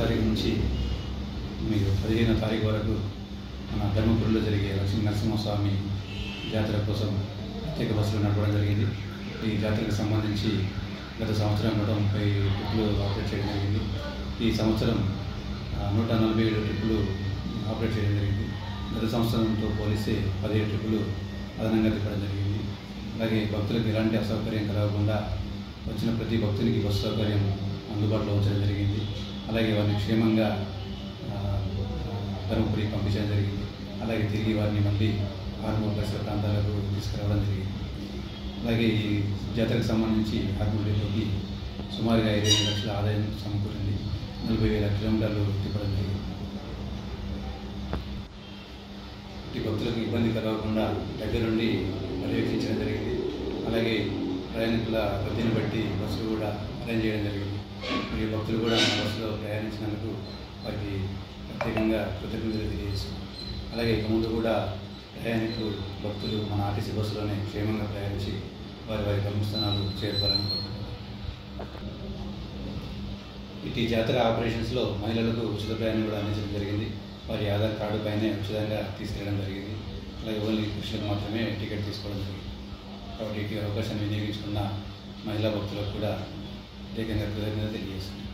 తారీఖు నుంచి మీరు 15వ తారీఖు వరకు మన ధర్మపురిలో జరిగే లక్ష్మీ నరసింహస్వామి జాతర కోసం ప్రత్యేక బస్సులు నడపడం జరిగింది. ఈ జాతరకు సంబంధించి గత సంవత్సరం 130 ట్రిప్పులు ఆపరేట్ చేయడం జరిగింది. ఈ సంవత్సరం 147 ట్రిప్పులు ఆపరేట్ చేయడం జరిగింది. గత సంవత్సరంతో పోలిస్తే 17 ట్రిప్పులు అదనంగా తిప్పడం జరిగింది. అలాగే భక్తులకు ఎలాంటి అసౌకర్యం కలగకుండా వచ్చిన ప్రతి భక్తునికి బస్సు సౌకర్యం అందుబాటులో ఉంచడం జరిగింది. అలాగే వారిని క్షేమంగా ధర్మపురి పంపించడం జరిగింది. అలాగే తిరిగి వారిని మళ్ళీ ఆర్మూర్ పరిసర ప్రాంతాలకు తీసుకురావడం జరిగింది. అలాగే ఈ జాతరకు సంబంధించి ఆర్మూర్ డిపోకి సుమారుగా 25 లక్షల ఆదాయం సమకూరింది. 40,000 కిలోమీటర్లు తిప్పడం జరిగింది. ఈ భక్తులకు ఇబ్బంది కలగకుండా దగ్గరుండి పర్యవేక్షించడం జరిగింది. అలాగే ప్రయాణికుల రద్దీని బట్టి బస్సులు కూడా అరేంజ్ చేయడం జరిగింది. మరియు భక్తులు కూడా మన బస్సులో ప్రయాణించినందుకు వారికి ప్రత్యేకంగా కృతజ్ఞతలు తెలియజేస్తున్నాం. అలాగే ఇక ముందు కూడా ప్రయాణికులు భక్తులు మన ఆర్టీసీ బస్సులోనే క్షేమంగా ప్రయాణించి వారి గమ్యస్థానాలు చేరుకోవాలనుకుంటున్నాం. ఇటు జాతర ఆపరేషన్స్లో మహిళలకు ఉచిత ప్రయాణం కూడా అందించడం జరిగింది. వారి ఆధార్ కార్డు పైనే ఉచితంగా తీసుకెళ్ళడం జరిగింది. అలాగే ఓన్లీ పురుషులకు మాత్రమే టికెట్ తీసుకోవడం జరిగింది. కాబట్టి ఈ అవకాశాన్ని వినియోగించుకున్న మహిళా భక్తులకు కూడా ప్రత్యేకంగా కృతజ్ఞతలు తెలియజేస్తున్నాం.